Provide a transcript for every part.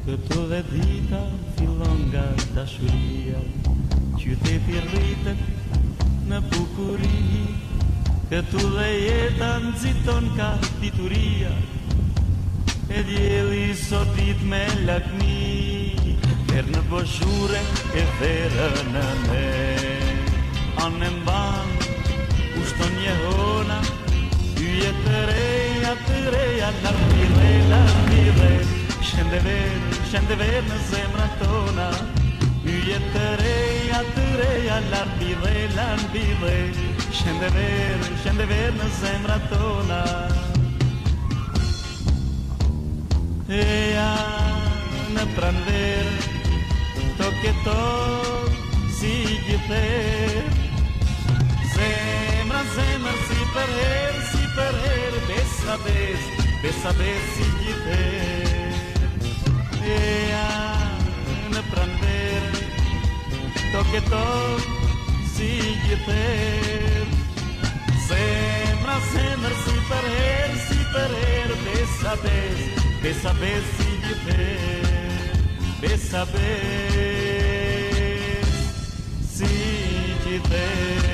Këtu dhe dita fillon nga dashuria, qyteti rritet në bukuri, këtu dhe jeta nxiton ka dituria, e dielli sot dit me lakmi, ver në boshure e verën në me, anë mban, ushton jehona, yje të reja, larmire, shende ver në zemra tona, yje të reja, larmire, shende ver në zemra tona. Eja në pranver, tok e tok, si gjither, zemër si për her, besa bes si gjither. Eja në pranver, tok e tok, si gjither, zemër si për her, besa bes si gjither, besa bes si gjither.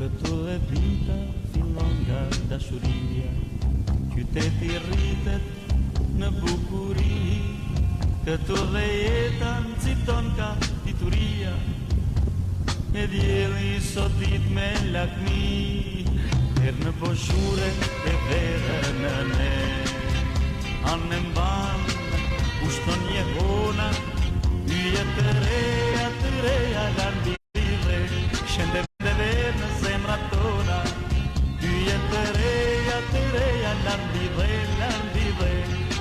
Këtu dhe dita fillon nga dashuria, qyteti rritet në bukuri, këtu dhe jeta nxiton ka dituria, e dielli sot dit me lakmi, ver në boshure e verën në ne, anë mban, ushton jehona, yje të reja, larmire, shende ver në zemra tona, yje të reja, larmire,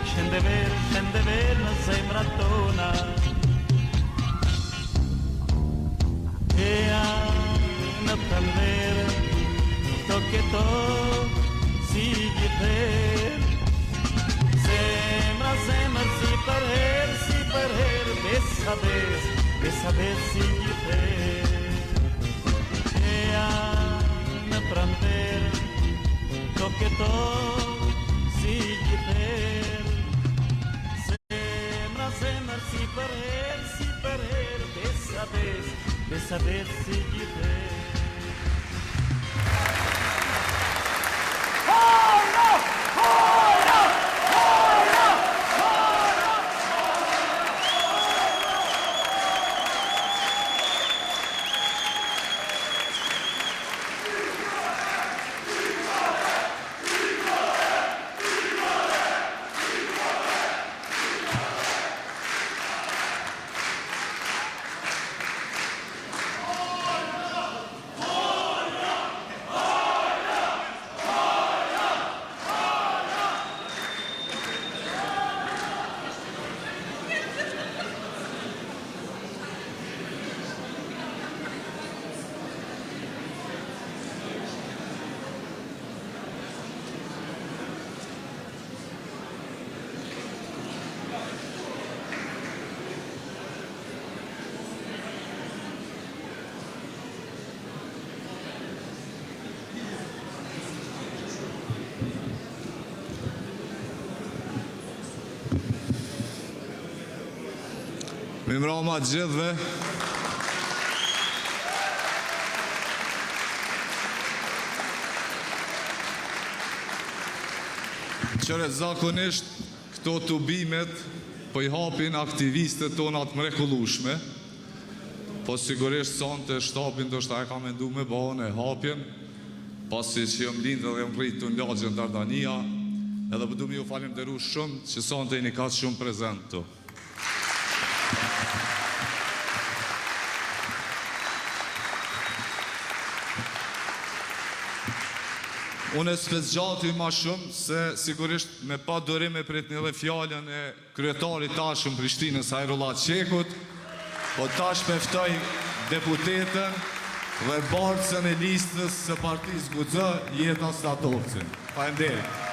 shende ver në zemra tona. Eja në pranver, tok e tok, si gjither, zemër si për her, besa bes si gjither. Eja në pranver, tok e tok, si gjither, zemër si për her, besa bes si gjither. Mirëmbrëma të gjithëve. Qëre zakonisht këto tubimet po i hapin aktivistët tonat mrekullueshme, po sigurisht sonte shtapin do shta e ka mendu me bëhen e hapjen, pasi që jëm lindë dhe jëm rritë të në lagjën Dardania, edhe përdu mi ju falemnderu shumë që sonte i një ka shumë prezent të. Unë s'pe zgjati ma shumë se sigurisht me pa dorim e pritni edhe fjallën e kryetarit tashëm Prishtinës Hajrullah Qekut, po tash me ftoj deputetën dhe barcën e listës së partisë Guxë, Jeta Statovcin. Faleminderit.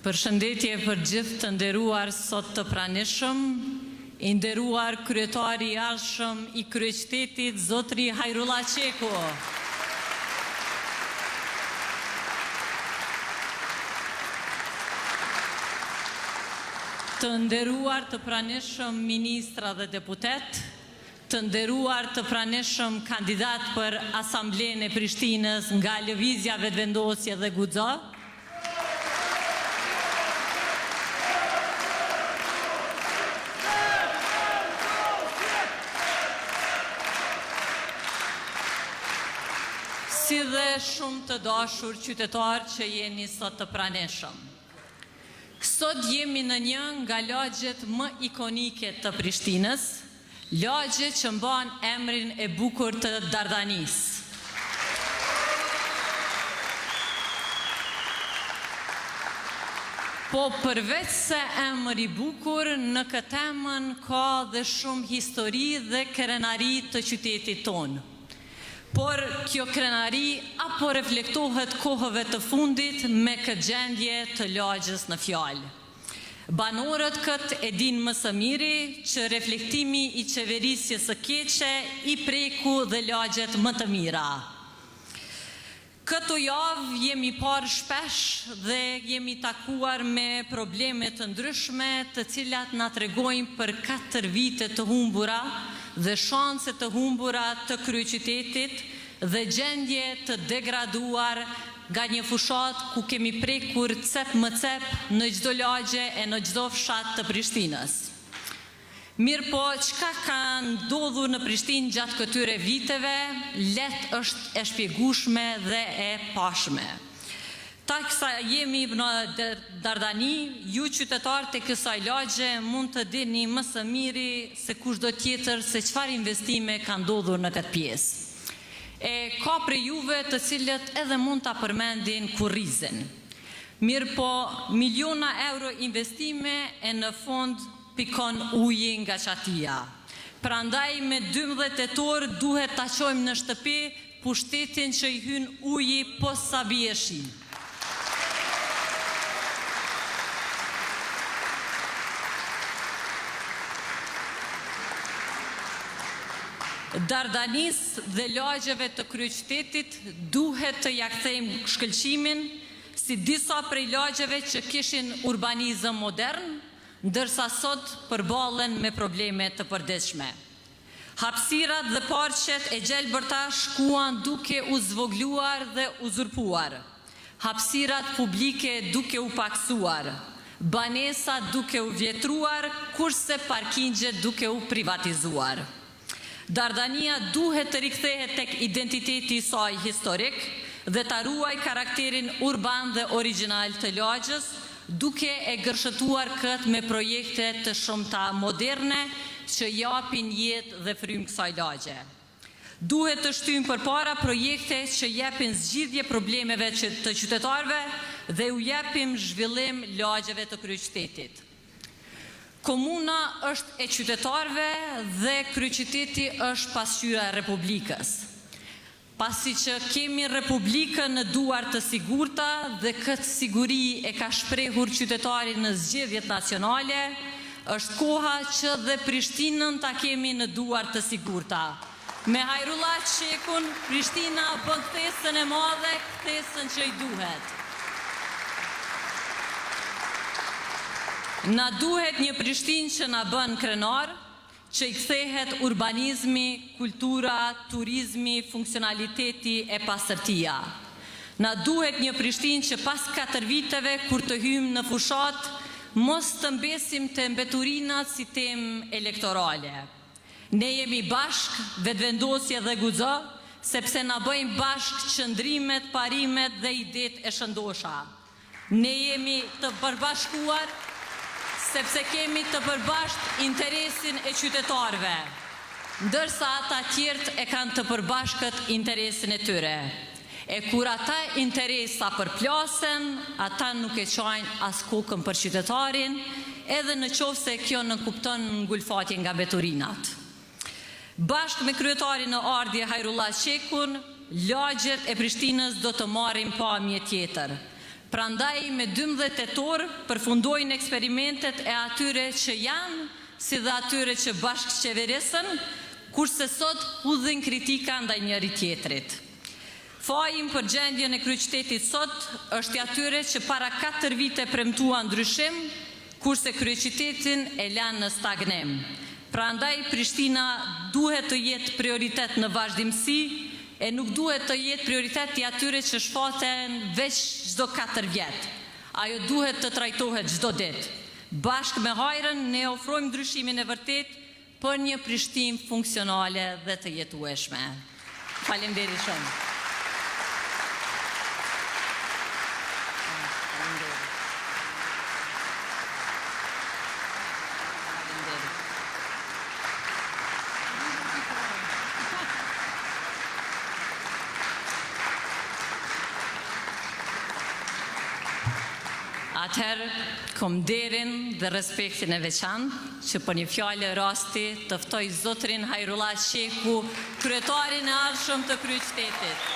Përshëndetje për gjithë të nderuar sot të pranishëm, i nderuar kryetari i arshëm i kryeqytetit Zotri Hajrullah Qeku. Të nderuar të pranishëm ministra dhe deputet, të nderuar të pranishëm kandidat për Asamblenë e Prishtinës nga Lëvizja Vetëvendosje dhe Guxë, si dhe shumë të dashur qytetarë që jeni sot të pranishëm. Sot jemi në një nga lagjet më ikonike të Prishtinës, lagje që mban emrin e bukur të Dardanisë. Po përveç se emër i bukur, në këtë emër ka dhe shumë histori dhe krenari të qytetit tonë. Por kjo krenari apo reflektohet kohëve të fundit me këtë gjendje të lagjes në fjalë. Banorët këtë e din më së miri që reflektimi i qeverisjes së keqe i preku dhe lagjet më të mira. Këto javë jemi parë shpesh dhe jemi takuar me probleme të ndryshme të cilat na tregojnë për 4 vite të humbura dhe shanse të humbura të kryeqytetit dhe gjendje të degraduar nga një fushat ku kemi prekur cep më cep në çdo lagje e në çdo fshat të Prishtinës. Mirë po, çka ka ndodhur në Prishtinë gjatë këtyre viteve, letë është e shpjegueshme dhe e pashme. Taksa jemi në Dardani, ju qytetarët e kësaj lagje mund të dini më së miri se kushdo tjetër se çfarë investime ka ndodhur në këtë pjesë. E ka prej juve të cilët edhe mund ta përmendin kurrizin. Mirë po, miliona euro investime e në fond pikon uji nga qatia. Prandaj me 12 tetor duhet ta çojmë në shtëpi pushtetin që i hyn uji posa bieshi. Dardanis dhe lagjeve të kryeqytetit duhet të ja kthejmë shkëlqimin si disa prej lagjeve që kishin urbanizëm modern, ndërsa sot përballen me probleme të përditshme. Hapësirat dhe parqet e gjelbërta shkuan duke u zvogluar dhe uzurpuar. Hapësirat publike duke u paksuar. Banesat duke u vjetruar, kurse parkingjet duke u privatizuar. Dardania duhet të rikthehet tek identiteti i saj historik dhe ta ruaj karakterin urban dhe origjinal të lagjës, duke e gërshëtuar këtë me projekte të shumta moderne që japin jetë dhe frymë kësaj lagje. Duhet të shtyjmë përpara projekte që japin zgjidhje problemeve të qytetarëve dhe u japim zhvillim lagjeve të kryeqytetit. Komuna është e qytetarëve dhe kryeqyteti është pasqyra e Republikës. Pasi që kemi Republikën në duar të sigurta dhe këtë siguri e ka shprehur qytetari në zgjedhjet nacionale, është koha që dhe Prishtinën ta kemi në duar të sigurta. Me Hajrullah Qekun, Prishtina bën kthesën e madhe, kthesën që i duhet. Na duhet një Prishtinë që na bën krenar, që i kthehet urbanizmi, kultura, turizmi, funksionaliteti e pastërtia. Na duhet një Prishtinë që pas 4 viteve kur të hymë në fushat, mos të mbesim të mbeturinat si temë elektorale. Ne jemi bashk, Vetëvendosje dhe Guxë, sepse na bëjmë bashkë qëndrimet, parimet dhe idet e shëndosha. Ne jemi të përbashkuar, sepse kemi të përbashkët interesin e qytetarëve, ndërsa ata tjertë e kanë të përbashkët interesin e tyre. E kur ata interesa përplasen, ata nuk e qajnë as kokën për qytetarin, edhe në qoftë se kjo nënkupton ngulfatje nga veturinat. Bashkë me kryetarin në ardhje Hajrullah Qekun, lagjet e Prishtinës do të marrin pamje tjetër. Prandaj me 12 tetor përfundojnë eksperimentet e atyre që janë, si dhe atyre që bashkë qeverisën, kurse sot hudhin kritika ndaj njëri tjetrit. Fajim për gjendjen e kryeqytetit sot është i atyre që para 4 vite premtua ndryshim, kurse kryeqytetin e lanë në stagnim. Prandaj Prishtina duhet të jetë prioritet në vazhdimsi, e nuk duhet të jetë prioritet i atyre që shfaten veç çdo 4 vjet. Ajo duhet të trajtohet çdo ditë. Bashkë me Hajrën ne ofrojmë ndryshimin e vërtet për një Prishtinë funksionale dhe të jetueshme. Faleminderit shumë. Atëherë, kom derin dhe respektin e veçantë që për një fjalë rasti të ftoj zotrin Hajrullah Qeku, kryetarin e ardhshëm të kryeqytetit.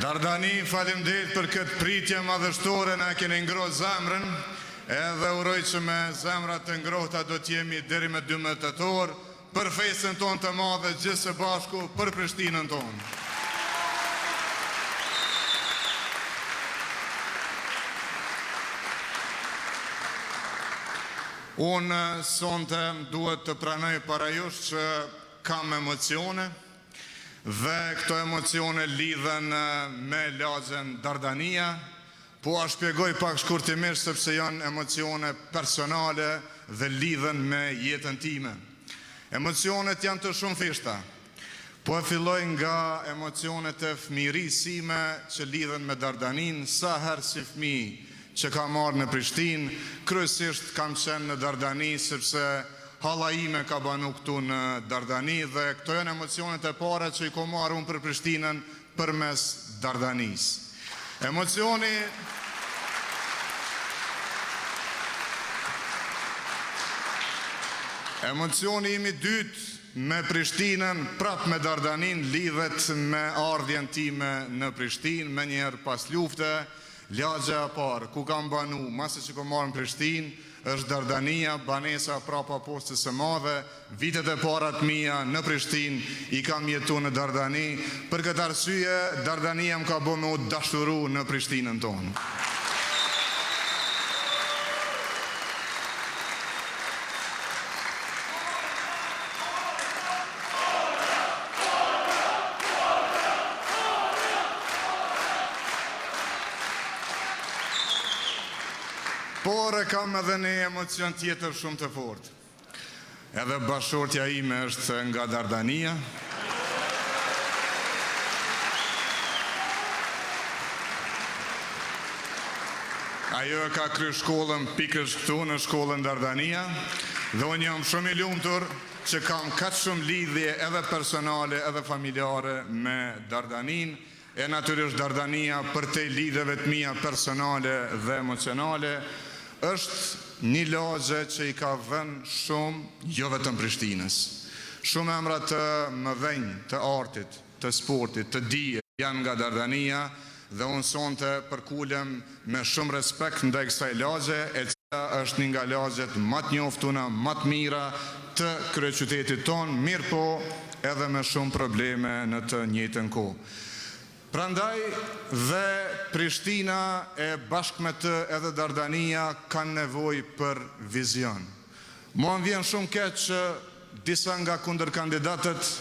Dardani, faleminderit për këtë pritje madhështore, na keni ngrohtë zemrën, edhe uroj që me zemrat të ngrohta do t'jemi deri me 12 tetor për fesën tonë të madhe gjithë së bashku për Prishtinën tonë. Unë sonte duhet të pranoj para jush që kam emocione, dhe këto emocione lidhen me lagjen Dardania, po a shpjegoj pak shkurtimisht sepse janë emocione personale dhe lidhen me jetën time. Emocionet janë të shumë thjeshta, po e filloj nga emocionet e fëmijërisime që lidhen me Dardanin. Sa herë si fëmijë që kam marrë në Prishtinë, kryesisht kam qenë në Dardani sepse hala ime ka banu këtu në Dardani dhe këto janë emocionet e para që i ko marrë unë për Prishtinën përmes Dardanis. Emocioni imi dytë me Prishtinën, prap me Dardanin, lidhet me ardhjen time në Prishtinë, me njerë pas lufte, lagja e parë, ku kam banu, mase që ko marrë në Prishtinë, është Dardania, banesa prapa postës së madhe. Vitet e parat mia në Prishtinë i kam jetu në Dardani. Për këtë arsye, Dardania më ka bë me u dashuru në Prishtinën tonë. Por e kam edhe një emocion tjetër shumë të fort. Edhe bashortja ime është nga Dardania. Ajo ka kry shkollën pikësh këtu në shkollën Dardania, dhe unë jam shumë i lumtur që kam kaq shumë lidhje edhe personale edhe familjare me Dardanin, e natyrisht Dardania për te lidhjeve të mia personale dhe emocionale, është një lagje që i ka vënë shumë, jo vetëm Prishtinës. Shumë emra të mëdhenj, të artit, të sportit, të dije, janë nga Dardania, dhe unë sonte përkulem me shumë respekt ndaj kësaj lagje, e cila është një nga lagjet më të njoftuna, më të mira të kryeqytetit tonë, mirë po edhe me shumë probleme në të njëjtën kohë. Prandaj dhe Prishtina e bashkë me të edhe Dardania kanë nevojë për vizion. Mua më vjen shumë keq që disa nga kundërkandidatët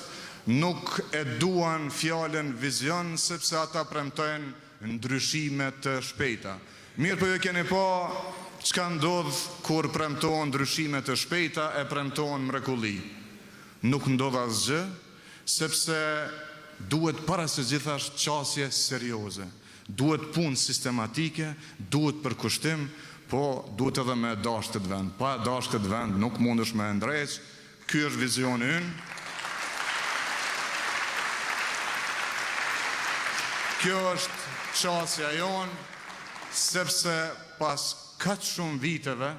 nuk e duan fjalën vizion, sepse ata premtojnë ndryshime të shpejta. Mirë po ju keni pa çka ndodh kur premtohen ndryshime të shpejta, e premtohen mrekulli. Nuk ndodh asgjë, sepse duhet para së gjithash qasje serioze. Duhet punë sistematike, duhet përkushtim, po duhet edhe me dashur këtë vend. Pa dashur këtë vend nuk mundesh me ndrejç. Ky është vizioni ynë. Kjo është qasja jonë, sepse pas kaq shumë viteve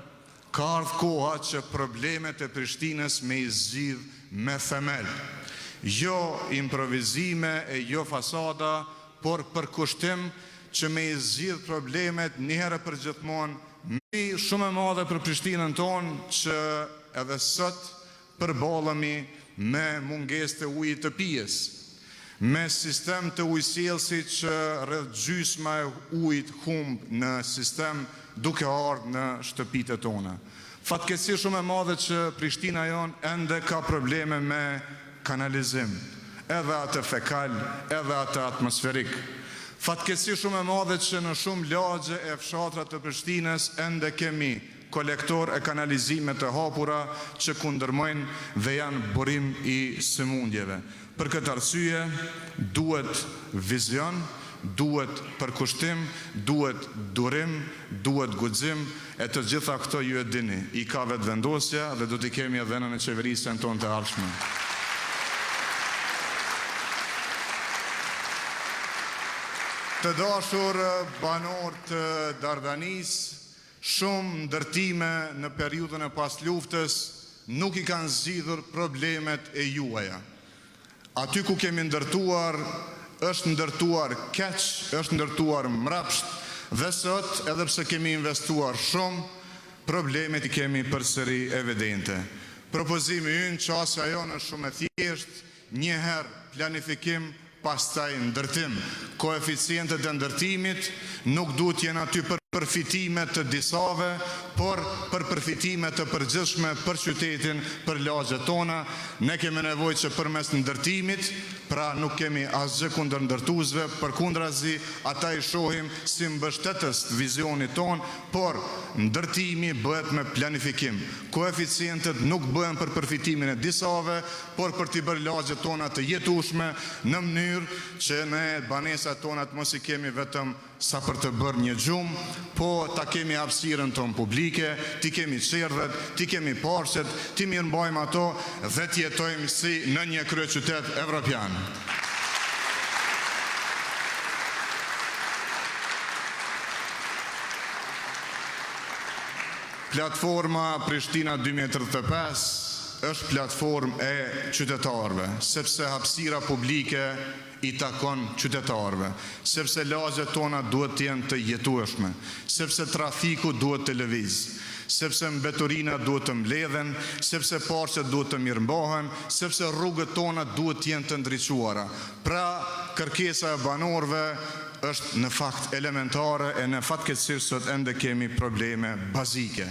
ka ardhur koha që problemet e Prishtinës me i zgjidh me themel. Jo improvizime e jo fasada, por përkushtim që me i zgjidh problemet njëherë për gjithmonë. Mi shumë e madhe për Prishtinën tonë që edhe sot përballemi me mungesë të ujit të pijes, me sistem të ujësjellësi që rreth gjysma e ujit humb në sistem duke ardhur në shtëpitë tona. Fatkeqësi shumë e madhe që Prishtina jonë ende ka probleme me kanalizim, edhe atë fekal, edhe atë atmosferik. Fatkeqësi shumë e madhe që në shumë lagje e fshatra të Prishtinës ende kemi kolektor e kanalizimet të hapura që kundërmojnë dhe janë burim i sëmundjeve. Për këtë arsye, duhet vizion, duhet përkushtim, duhet durim, duhet guxim, e të gjitha këto ju e dini. I ka vetë vendosja dhe do t'i kemi edhe në qeverisjen tonë të ardhshme. Të dashur banor të Dardanisë, shumë ndërtime në periudhën e pas luftës nuk i kanë zgjidhur problemet e juaja. Aty ku kemi ndërtuar, është ndërtuar keq, është ndërtuar mrapsht, dhe sot, edhe pse kemi investuar shumë, problemet i kemi përsëri evidente. Propozimi ynë, qasja jonë është shumë e thjeshtë, njëherë planifikim, pastaj ndërtim. Koeficientet e ndërtimit nuk duhet jenë aty për përfitimet të disave, por për përfitimet të përgjithshme për qytetin, për lagjet tona. Ne kemi nevojë që përmes ndërtimit, pra nuk kemi asgjë kundër ndërtuesve, përkundrazi ata i shohim si mbështetës të vizionit ton, por ndërtimi bëhet me planifikim. Koeficientet nuk bëhen për përfitimin e disave, por për t'i bërë lagjet tona të jetueshme në mënyrë që ne banesat tona të mos i kemi vetëm sa për të bërë një gjumë, po ta kemi hapësirën tonë publike, ti kemi qerdhet, ti kemi parshet, ti mirëmbajmë ato dhe t'jetojmë si në një kryeqytet evropian. Platforma Prishtina 2035 është platformë e qytetarëve, sepse hapësira publike i takon qytetarëve, sepse lagjet tona duhet të jenë të jetueshme, sepse trafiku duhet të lëvizë, sepse mbeturina duhet të mbledhen, sepse parshet duhet të mirëmbahen, sepse rrugët tona duhet të jenë të ndriçuara. Pra, kërkesa e banorëve është në fakt elementare e në fatkeqësi sot ende kemi probleme bazike.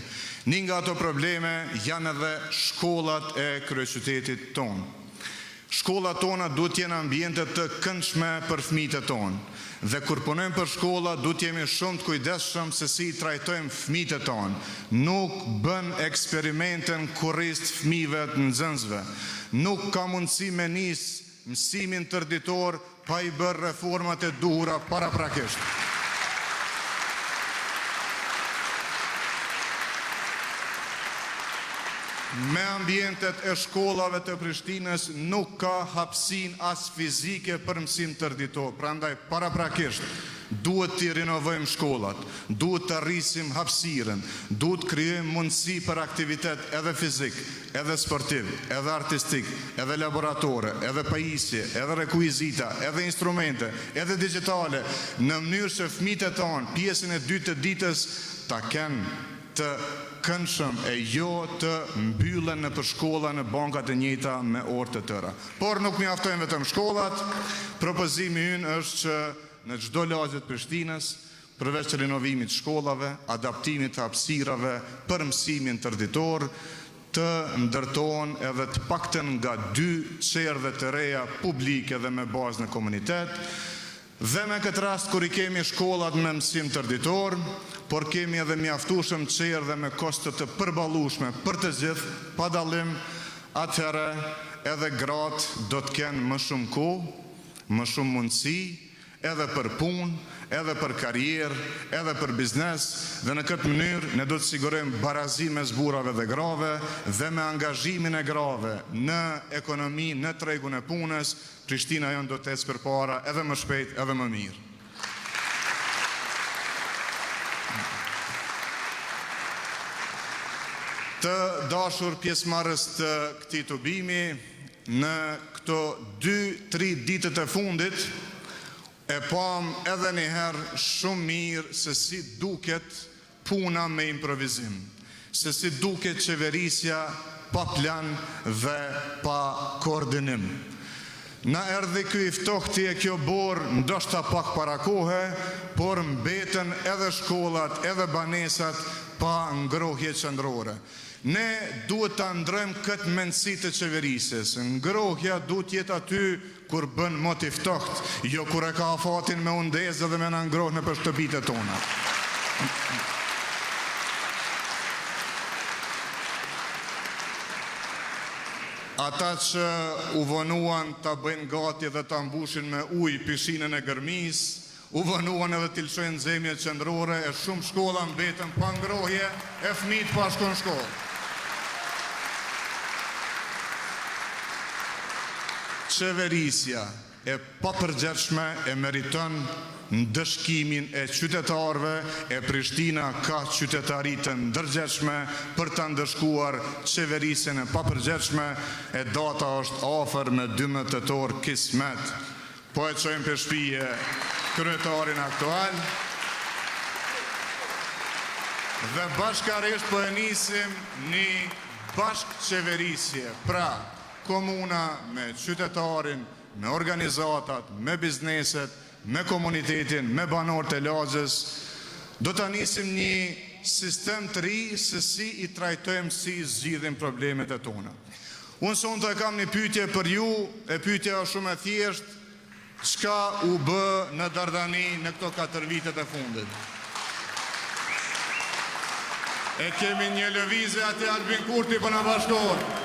Një nga ato probleme janë edhe shkollat e kryeqytetit tonë. Shkollat tona duhet të jenë ambiente të këndshme për fëmijët tonë. Dhe kur punojmë për shkolla, duhet jemi shumë të kujdesshëm se si trajtojmë fëmijët tonë. Nuk bën eksperimente në kurrist fëmijëve të nxënësve. Nuk ka mundësi me nis mësimin tërditor pa i bërë reformat e duhura paraprakisht. me ambientet e shkollave të Prishtinës nuk ka hapësin as fizike për mësim tërditor. Prandaj, paraprakisht, duhet të rinovojmë shkollat, duhet të rrisim hapësiren, duhet të krijojmë mundësi për aktivitet edhe fizik, edhe sportiv, edhe artistik, edhe laboratore, edhe pajisje, edhe rekuizita, edhe instrumente, edhe digitale, në mënyrë që fëmijët e tonë pjesën e dytë të ditës ta kenë të këndshëm e jo të mbyllen në për shkolla në bankat e njëjta me orë të tëra. Por nuk mjaftojnë vetëm shkollat, propozimi ynë është që në çdo lagje të Prishtinës, përveç rinovimit të shkollave, adaptimit të hapësirave për mësimin tërditor, të ndërtohen edhe të paktën nga 2 qerdhe të reja publike dhe me bazë në komunitet. Dhe me këtë rast, kur i kemi shkollat me mësim tërditor, por kemi edhe mjaftueshëm qerdhe me koste të përballueshme për të gjithë, pa dallim, atëherë edhe gratë do të kenë më shumë kohë, më shumë mundësi, edhe për punë, edhe për karrierë, edhe për biznes, dhe në këtë mënyrë ne do të sigurojmë barazi mes burrave dhe grave, dhe me angazhimin e grave në ekonomi, në tregun e punës, Prishtina jonë do të ecë përpara edhe më shpejt, edhe më mirë. Të dashur pjesëmarrës të këtij tubimi, në këto 2-3 ditët e fundit, e pam edhe njëherë shumë mirë se si duket puna me improvizim, se si duket qeverisja pa plan dhe pa koordinim. Na erdhi ky i ftohti e kjo borë ndoshta pak para kohe, por mbeten edhe shkollat, edhe banesat pa ngrohje qendrore. Ne duhet ta ndrojmë këtë mendësi të qeverisjes. Ngrohja duhet jetë aty kur bën mot i ftoht, jo kur e ka afatin me undezë dhe me na ngrohë në për shtëpitë tona. Ata që u vonuan ta bëjnë gati dhe ta mbushin me ujë pishinën e gërmis, u vonuan edhe t'i lëshojnë zemjet qendrore, e shumë shkolla mbetën pa ngrohje, e fëmijët pa shkon shkollë. Qeverisja e papërgjegjshme e meriton ndëshkimin e qytetarëve, e Prishtina ka qytetari të ndërgjegjshme për ta ndëshkuar qeverisjen e papërgjegjshme, e data është afër me 12 tetor kismet. Po e çojmë për shpije kryetarin aktual dhe bashkarisht po e nisim një bashkëqeverisje, pra komuna me qytetarin, me organizatat, me bizneset, me komunitetin, me banorët e lagjës, do të nisim një sistem të ri se si i trajtojmë, si i zgjidhim problemet e tona. Unë sonte kam një pyetje për ju, e pyetja është shumë e thjeshtë, çka u bë në Dardani në këto 4 vitet e fundit? E kemi një lëvizje aty Albin Kurti për na bashkohet.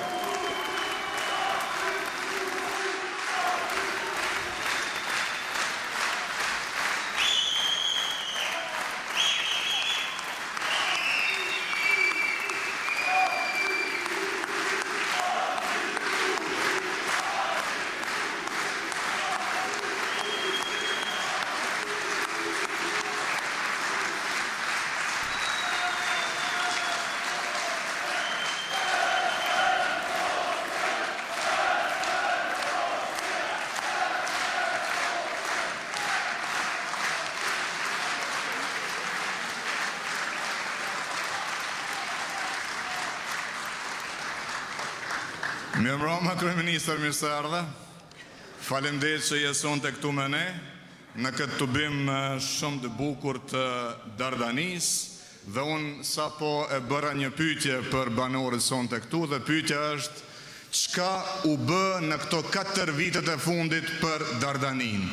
Mirëmbrëma kryeministër, mirë se erdhe. Faleminderit që jeson të këtu me ne në këtë tubim shumë të bukur të Dardanis, dhe unë sapo e bëra një pyetje për banorët son të këtu, dhe pyetja është: çka u bë në këto 4 vitet e fundit për Dardanin?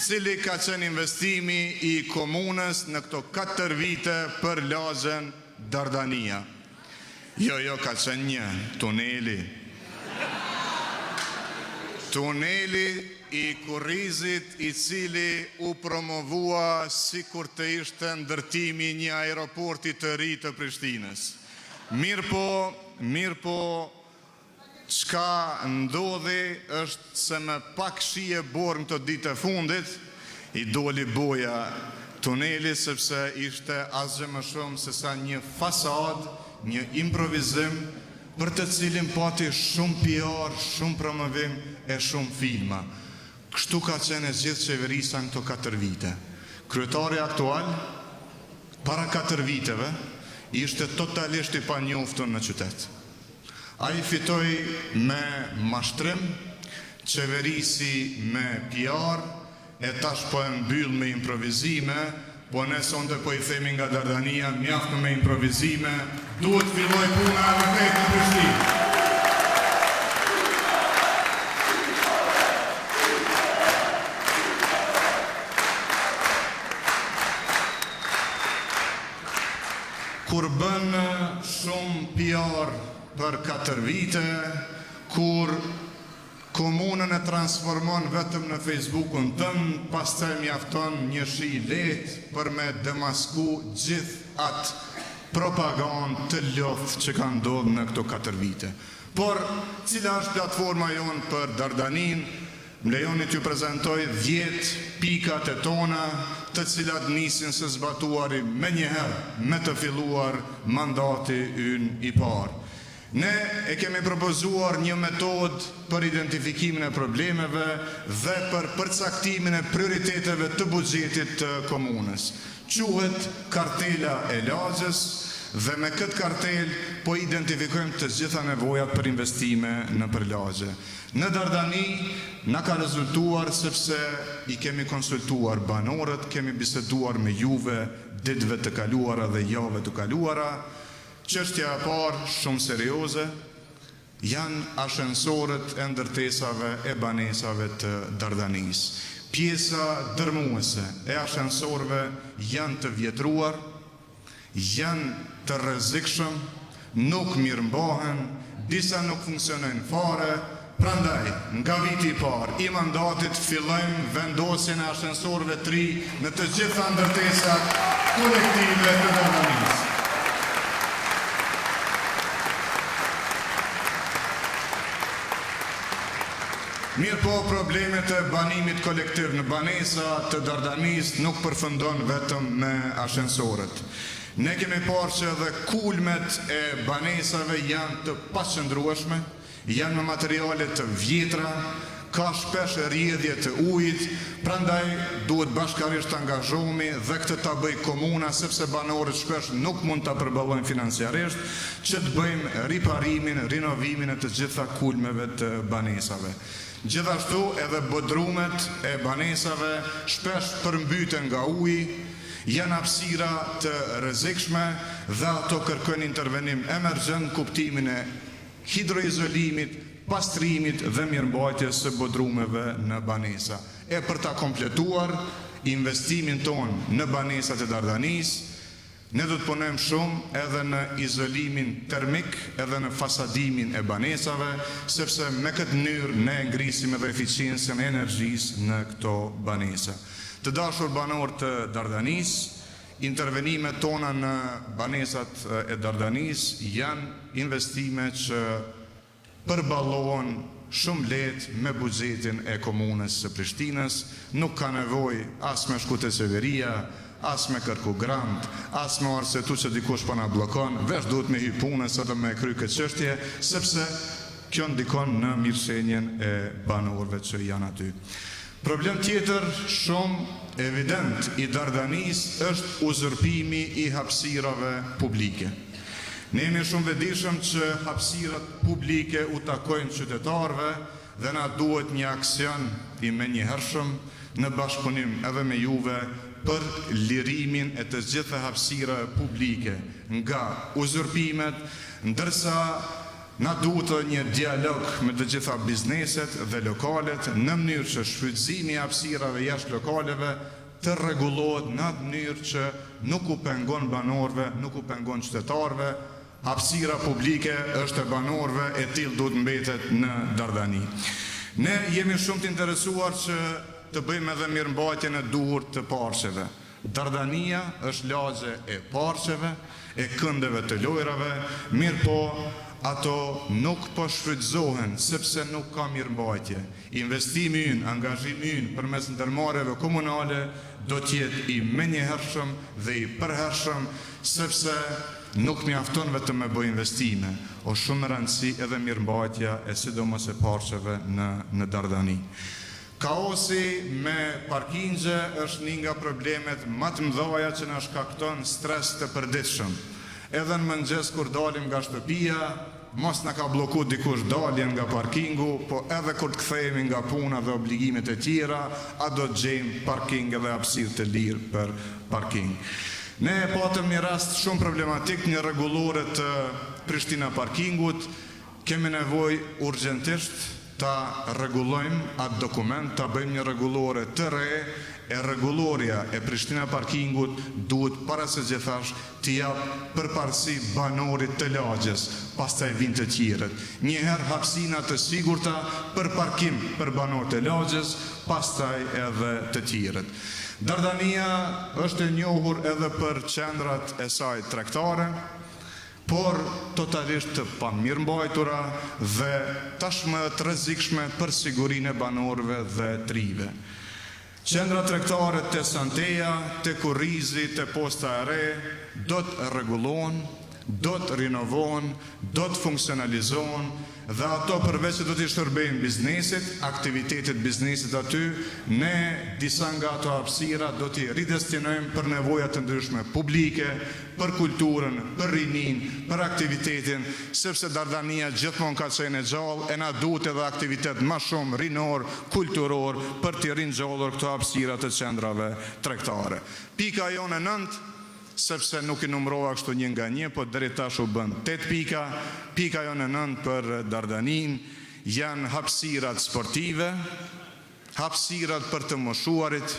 Cili ka qenë investimi i komunës në këto 4 vite për lagjen Dardania? Jo, ka qenë një tuneli. Tuneli i Kurrizit, i cili u promovua si kur të ishte ndërtimi një aeroporti të ri të Prishtinës. Mirë po, mirë po çka ndodhi është se me pak shije borë në të ditë e fundit, i doli boja tuneli sepse ishte asgjë më shumë se sa një fasad, një improvizim për të cilin pati shumë PR, shumë promovim e shumë filma. Kështu ka qenë gjithë qeverisa në këto 4 vite. Kryetari aktual, para 4 viteve, ishte totalisht i panjoftun në qytet. A i fitoi me mashtrim, qeverisi me PR, e tash po e mbyll me improvizime, po ne sonte po i themi nga Dardania, mjaft me improvizime, duhet filloj puna e vërtet në Prishtinë. Kur bën shumë PR për 4 vite, kur komunën e transformon vetëm në Facebookun tëm, pastaj mjafton një shi lehtë për me demasku gjithë atë propagandë të lodhë që ka ndodhur në këto 4 vite. Por, cila është platforma jonë për Dardanin, më lejoni t'ju prezentoj 10 pikat e tona, të cilat nisin së zbatuari me njëherë, me të filluar mandati ynë i parë. Ne e kemi propozuar një metodë për identifikimin e problemeve dhe për përcaktimin e prioriteteve të buxhetit të komunës. Quhet kartela e lagjës dhe me këtë kartel po identifikojmë të gjitha nevojat për investime në përlagje. Në Dardani na ka rezultuar sepse i kemi konsultuar banorët, kemi biseduar me juve ditëve të kaluara dhe javëve të kaluara. Çështja e parë shumë serioze janë ashensorët e ndërtesave e banesave të Dardanis. Pjesa dërmuese e ashensorëve janë të vjetruar, janë të rrezikshëm, nuk mirëmbahen, disa nuk funksionojnë fare. Prandaj, nga viti i parë i mandatit fillojmë vendosjen e ashensorëve 3 në të gjitha ndërtesat kolektive të Dardanis. Mirë po, problemet e banimit kolektiv në banesa të Dardanis nuk përfundon vetëm me ashensorët. Ne kemi parë që edhe kulmet e banesave janë të paqëndrueshme, janë me materiale të vjetra, ka shpesh rrjedhje të ujit, prandaj duhet bashkarisht të angazhohemi dhe këtë ta bëj komuna, sepse banorët shpesh nuk mund ta përballojnë financiarisht, që të bëjmë riparimin, rinovimin e të gjitha kulmeve të banesave. Gjithashtu edhe bodrumet e banesave shpesh përmbyten nga uji, janë hapësira të rrezikshme dhe ato kërkojnë intervenim emergjent, kuptimin e hidroizolimit, pastrimit dhe mirëmbajtjes së bodrumeve në banesa. E për ta kompletuar investimin ton në banesat e Dardanis, ne do të punojmë shumë edhe në izolimin termik, edhe në fasadimin e banesave, sepse me këtë mënyrë ne ngrisim edhe eficiencën e energjisë në këto banesa. Të dashur banor të Dardanis, intervenimet tona në banesat e Dardanis janë investime që përballohen shumë lehtë me buxhetin e komunës së Prishtinës, nuk ka nevojë as me shku te qeveria, as me kërku grant, as me arsetu që dikush po na bllokon, veç duhet me hy punës edhe me kry këtë çështje, sepse kjo ndikon në mirëshenjen e banorëve që janë aty. Problem tjetër shumë evident i Dardanis është uzurpimi i hapësirave publike. Ne jemi shumë vetëdijshëm që hapësirat publike u takojnë qytetarëve dhe na duhet një aksion i menjëhershëm në bashkëpunim edhe me juve për lirimin e të gjitha hapësirave publike nga uzurpimet, ndërsa na duhet një dialog me të gjitha bizneset dhe lokalet në mënyrë që shfrytëzimi i hapësirave jashtë lokaleve të rregullohet në atë mënyrë që nuk u pengon banorëve, nuk u pengon qytetarëve. Hapësira publike është e banorëve, e tillë duhet mbetet në Dardani. Ne jemi shumë të interesuar që të bëjmë edhe mirëmbajtjen e duhur të parqeve. Dardania është lagje e parqeve, e këndeve të lojrave, mirë po ato nuk po shfrytëzohen sepse nuk ka mirëmbajtje. Investimi ynë, angazhimi ynë përmes ndërmarrjeve komunale do të jetë i menjëhershëm dhe i përhershëm, sepse nuk mjafton vetëm me bëj investime, o shumë rëndësi edhe mirëmbajtja e sidomos e parqeve në Dardani. Kaosi me parkingje është një nga problemet më të mëdha që na shkakton stres të përditshëm. Edhe në mëngjes kur dalim nga shtëpia, mos na ka blloku dikush daljen nga parkingu, po edhe kur të kthehemi nga puna dhe obligimet e tjera, a do të gjejmë parking edhe hapësirë të lirë për parking. Ne patëm një rast shumë problematik, një rregullore të Prishtina parkingut. Kemi nevojë urgjentisht ta rregullojmë atë dokument, ta bëjmë një rregullore të re. E rregulloria e Prishtina parkingut duhet para se gjithash të jap përparësi banorit të lagjes, pastaj vinë të tjerët. Njëherë hapësina të sigurta për parkim për banorët e lagjes, pastaj edhe të tjerët. Dardania është e njohur edhe për qendrat e saj tregtare, por totalisht të pamirëmbajtura dhe tashmë të rrezikshme për sigurinë e banorëve dhe trive. Qendra tregtare të Santeja, të Kurrizi, të Posta e Re do të rregullohen, do të rinovohen, do të funksionalizohen dhe ato përveç se do të shërbejnë biznesit, aktivitetet biznesit aty, ne disa nga ato hapësira do t'i ridestinojmë për nevojat të ndryshme publike, për kulturën, për rinin, për aktivitetin, sepse Dardania gjithmonë ka qenë e gjallë, e na duhet edhe aktivitet më shumë rinor, kulturor, për t'i ringjallur këto hapësira të qendrave tregtare. Pika jone 9, sepse nuk i numrova kështu një nga një, po deri tash u bën 8 pika. Pika jone 9 për Dardanin janë hapësirat sportive, hapësirat për të moshuarit,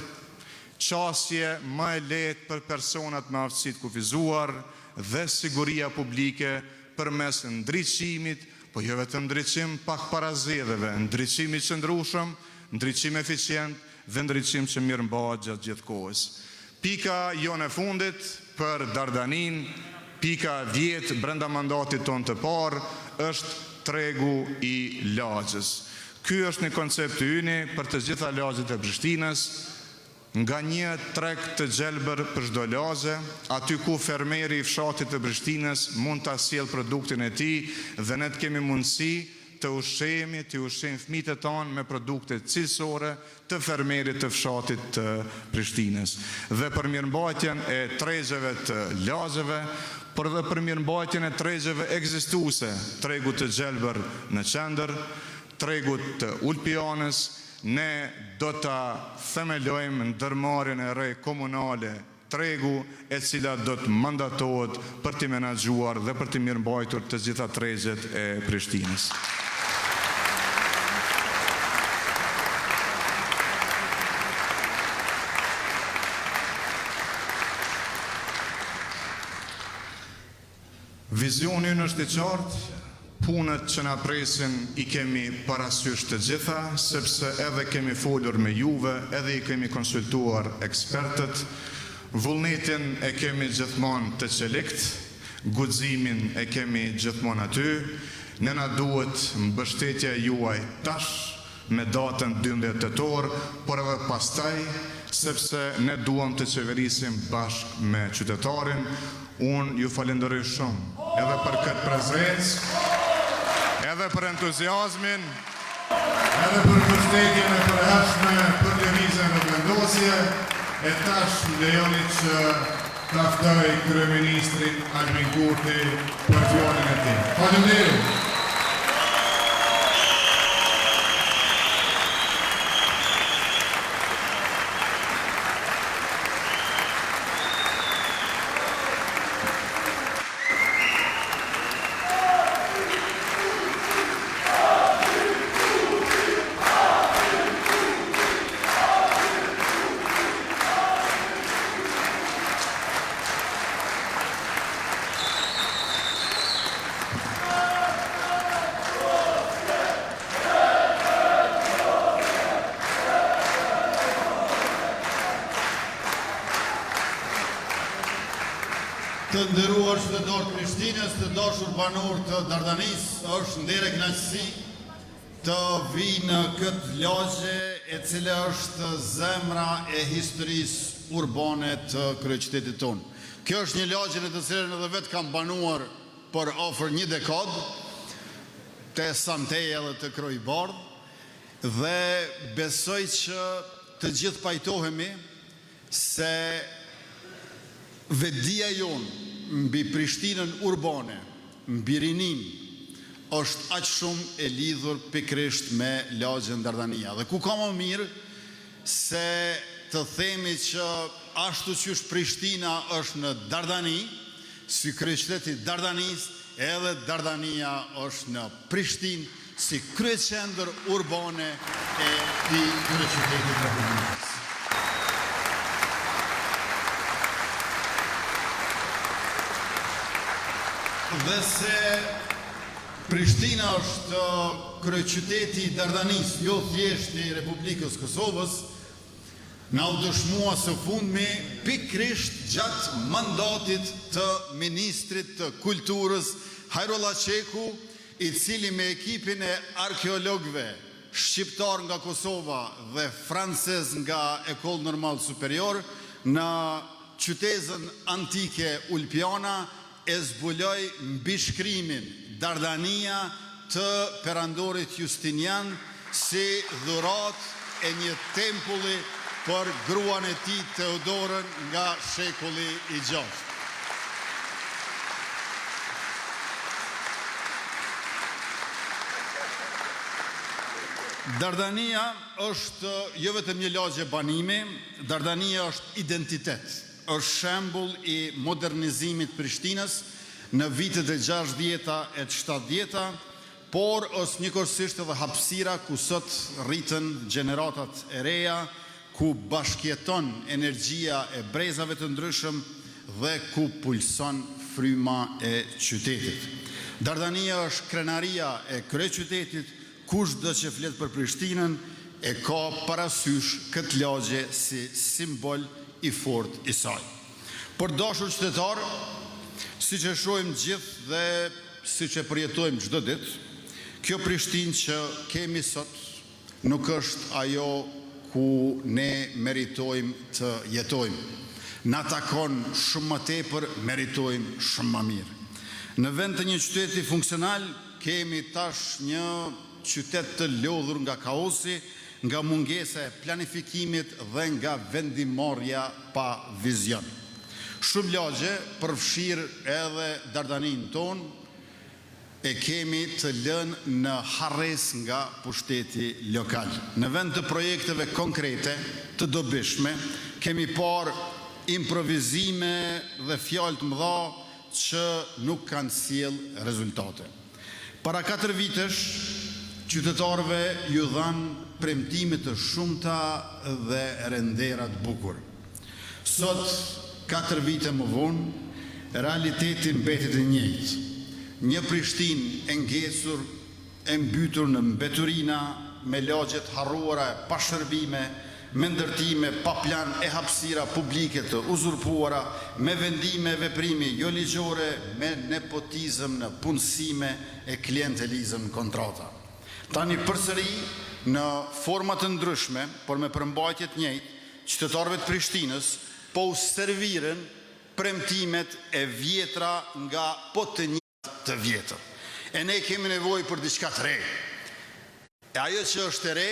qasje më e lehtë për personat me aftësi të kufizuar dhe siguria publike përmes ndriçimit, po jo vetëm ndriçim pak para zgjedhjeve, ndriçim i qëndrueshëm, ndriçim eficient dhe ndriçim që mirëmbahet gjatë gjithë kohës. Pika jone fundit për Dardanin, pika 10 brenda mandatit ton të parë, është tregu i lagjes. Ky është një koncept i yni për të gjitha lagjet e Prishtinës, nga një treg të gjelbër për çdo lagje, aty ku fermeri i fshatit të Prishtinës mund ta sjellë produktin e tij dhe ne të kemi mundësi të ushqejmë fëmijët e tanë me produkte cilësore të fermerit të fshatit të Prishtinës. Dhe për mirëmbajtjen e tregjeve të lagjeve, por dhe për mirëmbajtjen e tregjeve ekzistuese, tregu të gjelbër në qendër, tregut të Ulpianës, ne do ta themelojmë ndërmarrjen e re komunale tregu, e cila do të mandatohet për të menaxhuar dhe për të mirëmbajtur të gjitha tregjet e Prishtinës. Vizioni ynë është i qartë, punët që na presin i kemi parasysh të gjitha, sepse edhe kemi folur me juve, edhe i kemi konsultuar ekspertët, vullnetin e kemi gjithmonë të qelikt, guximin e kemi gjithmonë aty, ne na duhet mbështetja juaj tash me datën 12 tetor, por edhe pastaj, sepse ne duam të qeverisim bashkë me qytetarin. Unë ju falenderoj shumë, edhe për këtë prezencë, edhe për entuziazmin, edhe për mbështetjen e përhershme për lëvizjen në vendosje, e tash më lejoni që ta ftoj kryeministrin Albin Kurti për fjalën e tij. Faleminderit. Të nderuar qytetarë të Prishtinës, të dashur banor të Dardanisë, është ndere kënaqësi të vi në këtë lagje e cila është zemra e historisë urbane të kryeqytetit tonë. Kjo është një lagje në të cilën edhe vetë kam banuar për afër një dekadë, të Santeja edhe të Krojbardh, dhe besoj që të gjithë pajtohemi se vedia jonë mbi Prishtinën urbane, mbi rinin, është aq shumë e lidhur pikërisht me lagjen Dardania. Dhe ku ka më mirë se të themi që ashtu qysh Prishtina është në Dardani, si kryeqyteti Dardanisë, edhe Dardania është në Prishtinë, si kryeqendër urbane e këtij kryeqyteti të Republikës. Dhe se Prishtina është kryeqyteti i Dardanisë, jo thjesht i Republikës Kosovës, na u dëshmua së fundmi pikërisht gjatë mandatit të ministrit të kulturës Hajrullah Qeku, i cili me ekipin e arkeologëve shqiptar nga Kosova dhe francez nga École Normale Supérieure në qytetin antike Ulpiana e zbuloi mbishkrimin Dardania të perandorit Justinian si dhuratë e një tempulli për gruan e tij Teodorën nga shekulli i 6. Dardania është jo vetëm një lagje banimi, Dardania është identitet, është shembull i modernizimit Prishtinës në vitet e 60-ta e 70-ta, por është njëkohësisht edhe hapësira ku sot rritën gjeneratat e reja, ku bashkjeton energjia e brezave të ndryshëm dhe ku pulson fryma e qytetit. Dardania është krenaria e kryeqytetit, kushdo që flet për Prishtinën e ka parasysh këtë lagje si simbol i fortë i saj. Por dashur qytetar, siç e shohim gjithë dhe siç e përjetojmë çdo ditë, kjo Prishtinë që kemi sot nuk është ajo ku ne meritojmë të jetojmë. Na takon shumë më tepër, meritojmë shumë më mirë. Në vend të një qyteti funksional, kemi tash një qytet të lodhur nga kaosi, nga mungesa e planifikimit dhe nga vendimarrja pa vizion. Shumë lagje, përfshirë edhe Dardaninë tonë, e kemi të lënë në harres nga pushteti lokal. Në vend të projekteve konkrete, të dobishme, kemi parë improvizime dhe fjalë të mëdha që nuk kanë sjellë rezultate. Para 4 vitesh, qytetarëve ju dhanë premtime të shumta dhe renderat bukur. Sot, 4 vite më vonë, realiteti mbetet i njëjtë. Një Prishtinë e ngesur, e mbytur në mbeturina, me lagjet harruara e pa shërbime, me ndërtime pa plan e hapësira publike të uzurpuara, me vendime veprimi jo ligjore, me nepotizëm në punësime e klientelizëm në kontrata. Tani përsëri në forma të ndryshme, por me përmbajtje të njëjtë, qytetarëve të Prishtinës po u serviren premtimet e vjetra nga po të njëjtë të vjetër. E ne kemi nevojë për diçka të re. E ajo që është e re,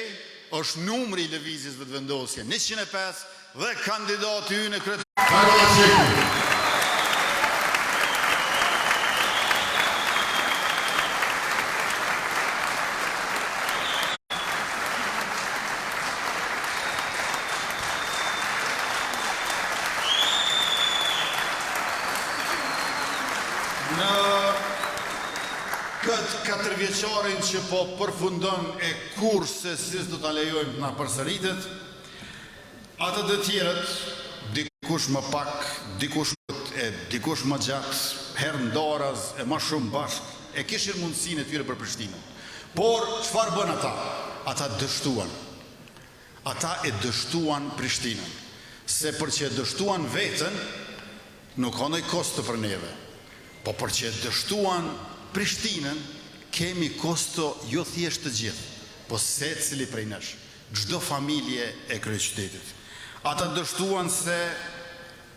është numri i lëvizjes vetëvendosje 105 dhe kandidati ynë kryetar Hajrullah Qeku. Në këtë 4 vjeçarin që po përfundon e kurse si do ta lejojmë të na përsëritet, ato të tjerët, dikush më pak, dikush më gjatë, herë ndaraz e më shumë bashkë, e kishin mundësinë e tyre për Prishtinën. Por çfarë bën ata? Ata dështuan. Ata e dështuan Prishtinën. Se për që e dështuan veten, nuk ka ndonjë kosto për neve. Po për që dështuan Prishtinën, kemi kosto jo thjesht të gjithë, po secili prej nesh, çdo familje e kryeqytetit. Ata dështuan se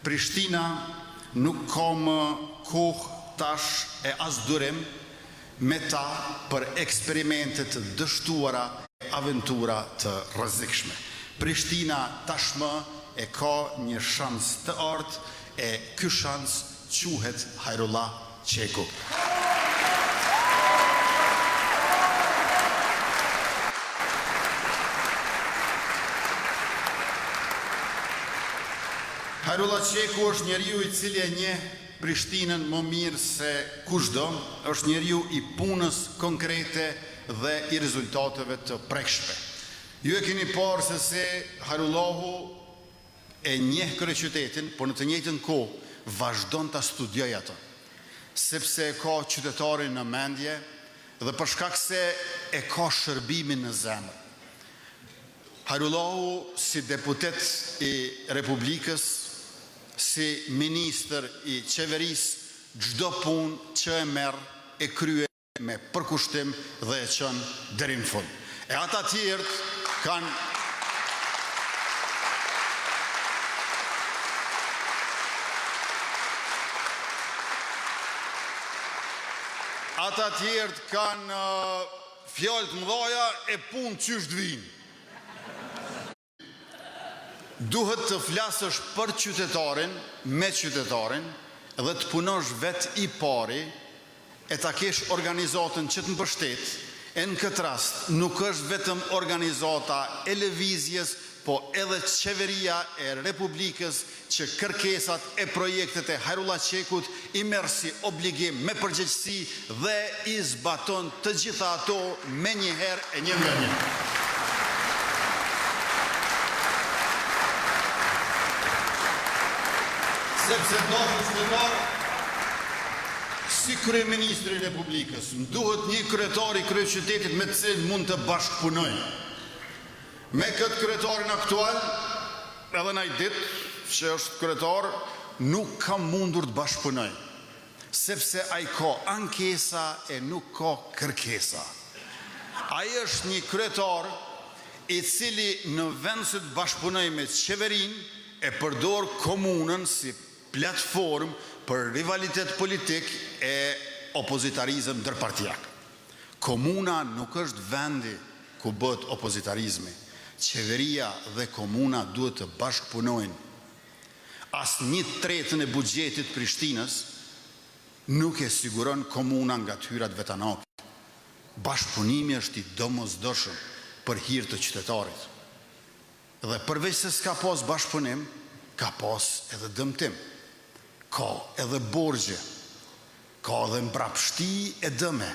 Prishtina nuk ka më kohë tash e as durim me ta për eksperimente të dështuara, aventura të rrezikshme. Prishtina tashmë e ka një shans të artë e ky shans quhet Hajrullah Qeku. Hajrullah Qeku është njeriu i cili e njeh Prishtinën më mirë se kushdo, është njeriu i punës konkrete dhe i rezultateve të prekshme. Ju e keni parë se Hajrullahu e njeh kryeqytetin, por në të njëjtën kohë vazhdon ta studiojë atë, sepse e ka qytetarin në mendje dhe për shkak se e ka shërbimin në zemër. Hajrullahu si deputet i Republikës, si ministër i qeverisë, çdo punë që e merr e krye me përkushtim dhe e çon deri në fund. E ata tjerë kanë fjalë të mëdha e punë qysh të vinë. Duhet të flasësh për qytetarin, me qytetarin, dhe të punosh vetë i pari, e ta kesh organizatën që të mbështet, e në këtë rast nuk është vetëm organizata e lëvizjes, po edhe qeveria e Republikës që kërkesat e projektet e Hajrullah Qekut i merr si obligim me përgjegjësi dhe i zbaton të gjitha ato me njëherë e një nga një. Sepse si kryeministri i Republikës, duhet një kryetar i kryeqytetit me të cilin mund të bashkëpunoj. Me këtë kryetarin aktual, edhe në ditë që është kryetar, nuk ka mundur të bashkëpunoj, sepse ai ka ankesa e nuk ka kërkesa. Ai është një kryetar i cili në vend se të bashkëpunoj me qeverinë, e përdor komunën si platformë për rivalitet politik e opozitarizëm ndërpartijak. Komuna nuk është vendi ku bëhet opozitarizmi. Qeveria dhe komuna duhet të bashkëpunojnë. As 1/3 e buxhetit Prishtinës nuk e siguron komuna nga hyrat vetanake. Bashkëpunimi është i domosdoshëm për hir të qytetarit. Dhe përveç se s'ka pas bashkëpunim, ka pas edhe dëmtim. Ka edhe borxhe, ka edhe mbrapshti e dëme,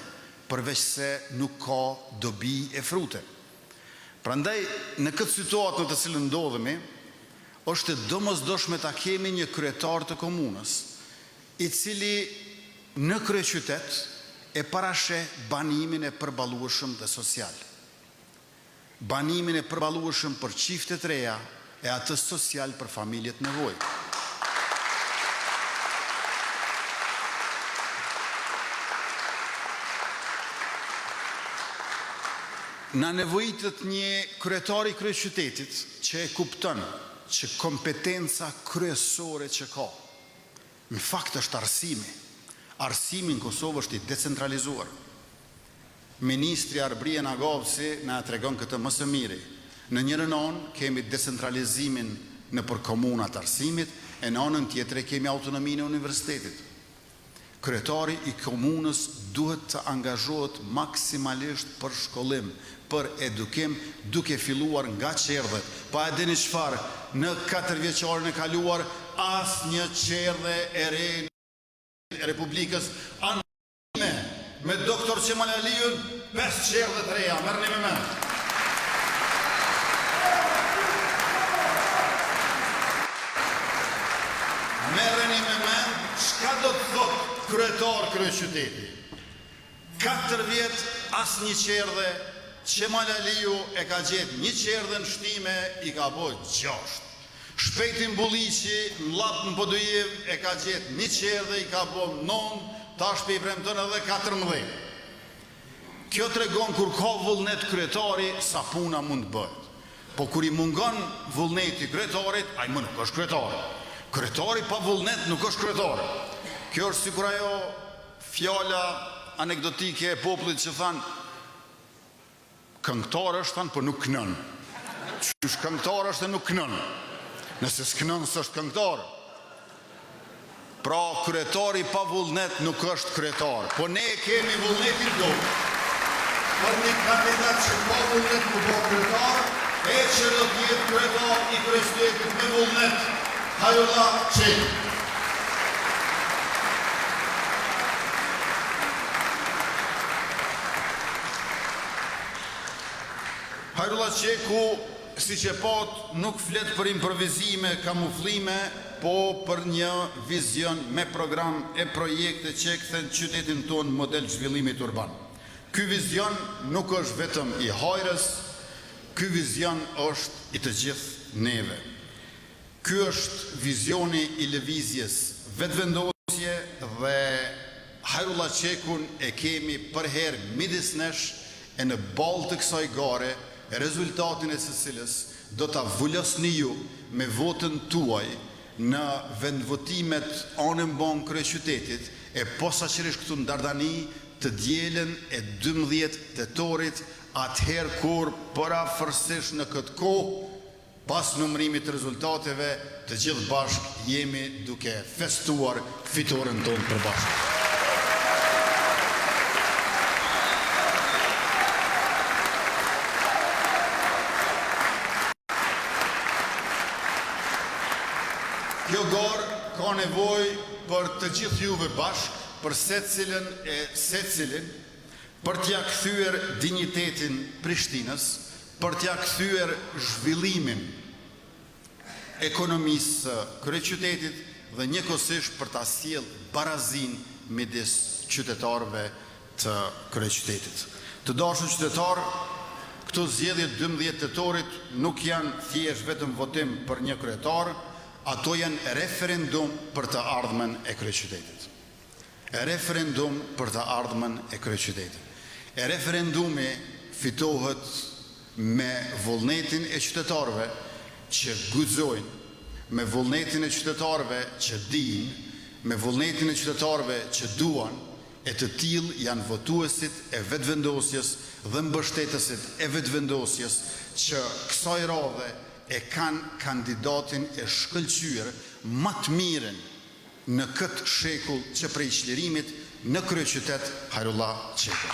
përveç se nuk ka dobi e frute. Prandaj, në këtë situatë në të cilën ndodhemi, është e domosdoshme ta kemi një kryetar të komunës, i cili në kryeqytet e parasheh banimin e përballueshëm dhe social. Banimin e përballueshëm për çiftet reja e atë social për familjet nevojë. Na nevojitet një kryetar i kryeqytetit që e kupton që kompetenca kryesore që ka, në fakt është arsimi. Arsimi në Kosovë është i decentralizuar. Ministri Arbrien Agavci na tregon këtë më së miri. Në njërin anë kemi decentralizimin në për komunat arsimit, e në anën tjetër kemi autonominë e universitetit. Kryetari i komunës duhet të angazhohet maksimalisht për shkollim, për edukim, duke filluar nga qerdhet. Pa e dini çfarë, në 4 vjeçarin e kaluar, asnjë qerdhe e re në Republikës anime me doktor Qemal Aliun 5 qerdhe të reja, merrni me mend. Merrni me mend çka do të thotë kryetar kryeqyteti. 4 vjet asnjë qerdhe. Qemal Aliu e ka gjetë 1 qerdhe në shtime, i ka bërë 6. Shpejti Mbulliqi, mllat në Podujev, e ka gjetë 1 qerë dhe i ka bom 9, tash pe i premton edhe 14. Kjo tregon kur ka vullnet kryetari, sa puna mund bëhet. Po kur i mungon vullneti kryetarit, ai më nuk është kryetari. Kryetari pa vullnet nuk është kryetari. Kjo është sikur ajo fjala anekdotike e popullit që thanë këngëtar është, thanë, po nuk kënën. Qysh këngëtar është e nuk kënën. Nëse s'kënën s'është këngëtar. Pra kryetari pa vullnet nuk është kryetar. Po ne kemi vullnetin tonë. Për një kandidat që pa vullnet më po kryetar, e që do t'jetë kryetar i kryeqytetit me vullnet, Hajrullah Qeku. Hajrullah Qeku, si që pat, nuk flet për improvizime, kamuflime, po për një vizion me program e projekte që këthen qytetin tonë model zhvillimit urban. Ky vizion nuk është vetëm i Hajrës, ky vizion është i të gjithë neve. Ky është vizioni i lëvizjes vetëvendosje dhe Hajrullah Qekun e kemi për herë midis nesh e në balë të kësaj gare, rezultatin e së cilës do ta vullosni ju me votën tuaj në vendvotimet anën bon kryeqytetit e posaçërisht këtu në Dardani të dielën e 12 tetorit, atëherë kur parafërsisht në këtë kohë, pas numërimit të rezultateve, të gjithë bashkë jemi duke festuar fitoren tonë për bashkë. Kjo garë ka nevojë për të gjithë juve bashkë, për secilin e secilin, për t'ja kthyer dinjitetin Prishtinës, për t'ja kthyer zhvillimin ekonomisë kryeqytetit dhe njëkohësisht për ta sjell barazin midis qytetarëve të kryeqytetit. Të dashur qytetar, këto zgjedhje 12 tetorit nuk janë thjesht vetëm votim për një kryetar, ato janë referendum për të ardhmen e kryeqytetit. Referendum për të ardhmen e kryeqytetit. Referendumi fitohet me vullnetin e qytetarëve që guxojnë, me vullnetin e qytetarëve që dinë, me vullnetin e qytetarëve që duan, e të tillë janë votuesit e vetëvendosjes dhe mbështetësit e vetëvendosjes që kësaj radhe e kanë kandidatin e shkëlqyer më të mirën në këtë shekull që prej çlirimit në kryeqytet Hajrullah Qeku.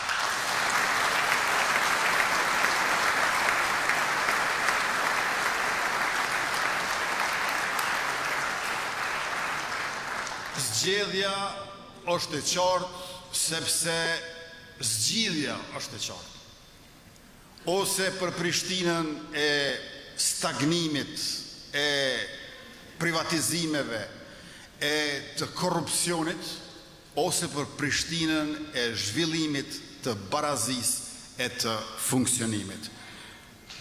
Zgjedhja është e qartë sepse zgjidhja është e qartë. Ose për Prishtinën e stagnimit, e privatizimeve, e të korrupsionit, ose për Prishtinën e zhvillimit të barazisë e të funksionimit.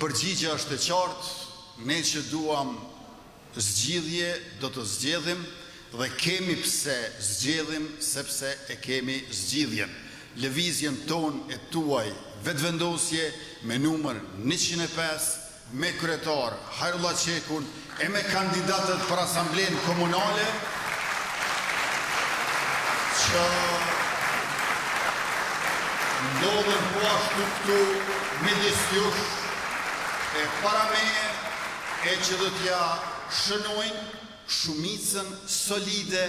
Përgjigjja është e qartë, ne që duam zgjidhje do të zgjedhim dhe kemi pse zgjedhim sepse e kemi zgjidhjen. Lëvizjen ton e tuaj vetëvendosje me numër 105, me kryetar Hajrullah Qekun e me kandidatët për asamblenë komunale që ndodhen po ashtu këtu midis jush e para meje e që do t'ja shënojnë shumicën solide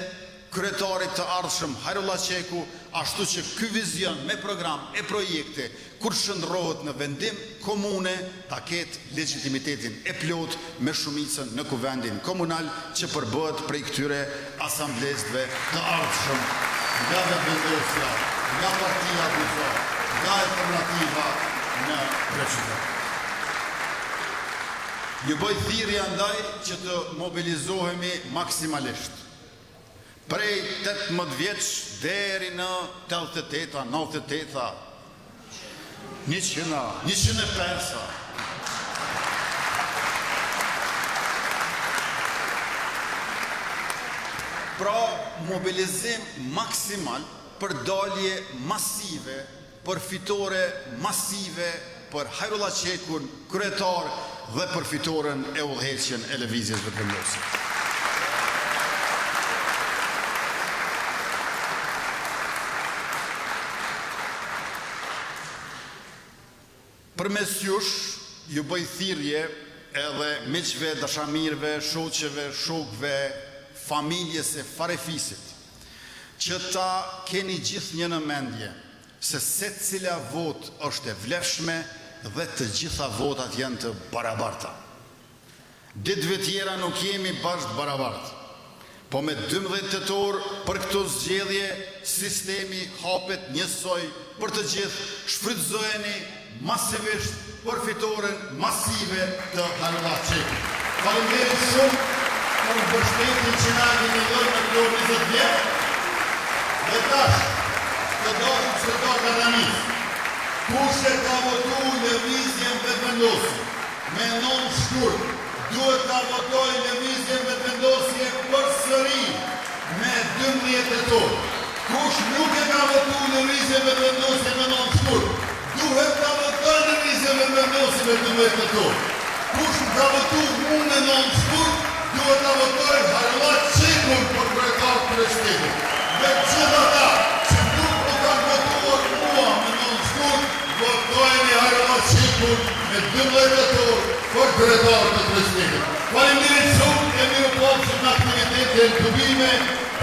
kryetarit të ardhshëm Hajrullah Qeku, ashtu që ky vizion me program e projekte kur shndrohet në vendim komune ta ketë legitimitetin e plot me shumicën në kuvendin komunal që përbëhet prej këtyre asamblezëve të ardhshëm nga vetëvendosja, nga partia buzor, nga alternativa në kryeqytet. Ju bëj thirrje andaj që të mobilizohemi maksimalisht. Prej 18 vjeç deri në 88, 98, 100, 105. Pra mobilizim maksimal për dalje masive, për fitore masive, për Hajrullah Qekun, kryetar dhe për fitoren e udhëheqjen e lëvizjes vetëvendose. Përmes jush, ju bëj thirrje edhe miqve, dashamirëve, shoqeve, shokëve, familjes e farefisit, që ta keni gjithë një në mendje, se secila votë është e vlefshme dhe të gjitha votat janë të barabarta. Ditëve tjera nuk jemi bashkë barabartë, po me 12 tetor për këto zgjedhje sistemi hapet njësoj për të gjithë, shfrytëzojeni masivisht për fitoren masive të Hajrullah Qekut. Faleminderit shumë për mbështetjen që na keni dhënë në këto 20 vjet. Dhe tash, të dashur qytetarë Dardanisë, kush e ka votuar lëvizjen vetëvendosje me 9 shkurt, duhet ta votojë lëvizjen vetëvendosje përsëri me 12 tetor. Kush nuk e ka votuar lëvizjen vetëvendosje me 9 shkurt, duhet ta votojë lëvizjen vetëvendosje me 12 tetor. Kush ka votuar me 9 shkurt, duhet ta votojë Hajrullah Qekun për kryetar të shtetit. Dhe gjithë ata që nuk më kanë votuar mua me 9 shkurt, votojeni Hajrullah Qekun me 12 tetor për kryetar të shtetit. Faleminderit shumë, e mirupafshim në aktivitetin tubime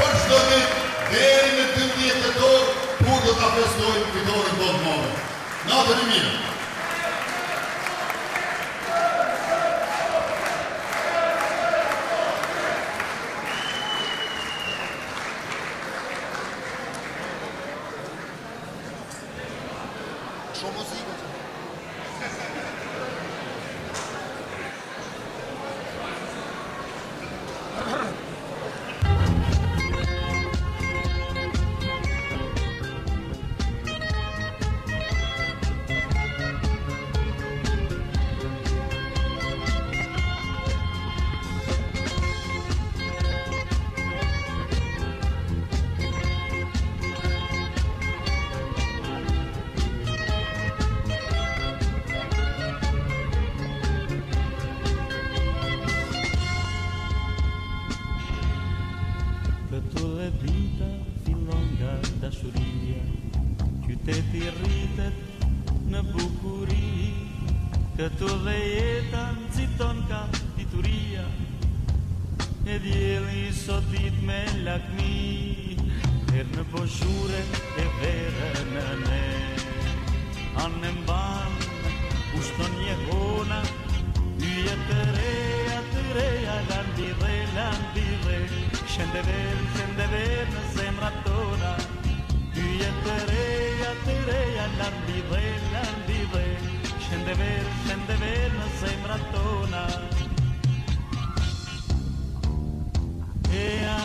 për çdo ditë deri në 12 tetor, kur do ta festojmë fitoren tonë të madhe. Natën e mirë. Shumë muzikë. Këtu dhe dita fillon nga dashuria, qyteti rritet në bukuri, këtu dhe jeta nxiton ka dituria, e dielli sot dit me lakmi, her në boshure e verë në ne, anë mban, ushton jehona, yje të reja, landi dhe, Shende ver në zemrat tona, yje të reja, landi dhe, Shende ver në zemrat tona. Ea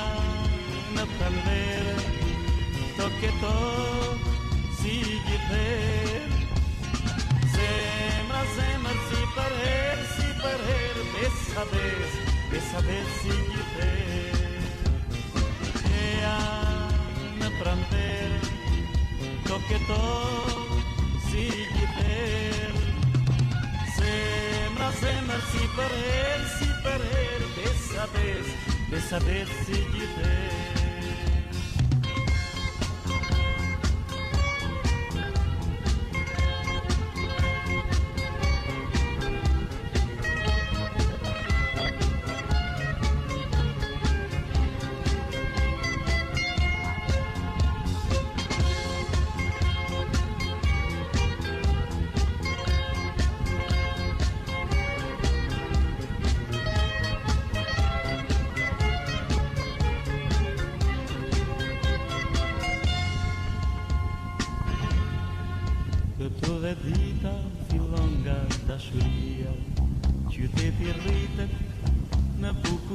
në pranverë, tok e tok, si gjither, zemër si për herë, besa bes si gjither. Në pranverë, tok e tok, si gjither, zemër si për herë, besa bes si gjither. Këtu dhe dita fillon nga dashuria, qyteti rritet në bukur.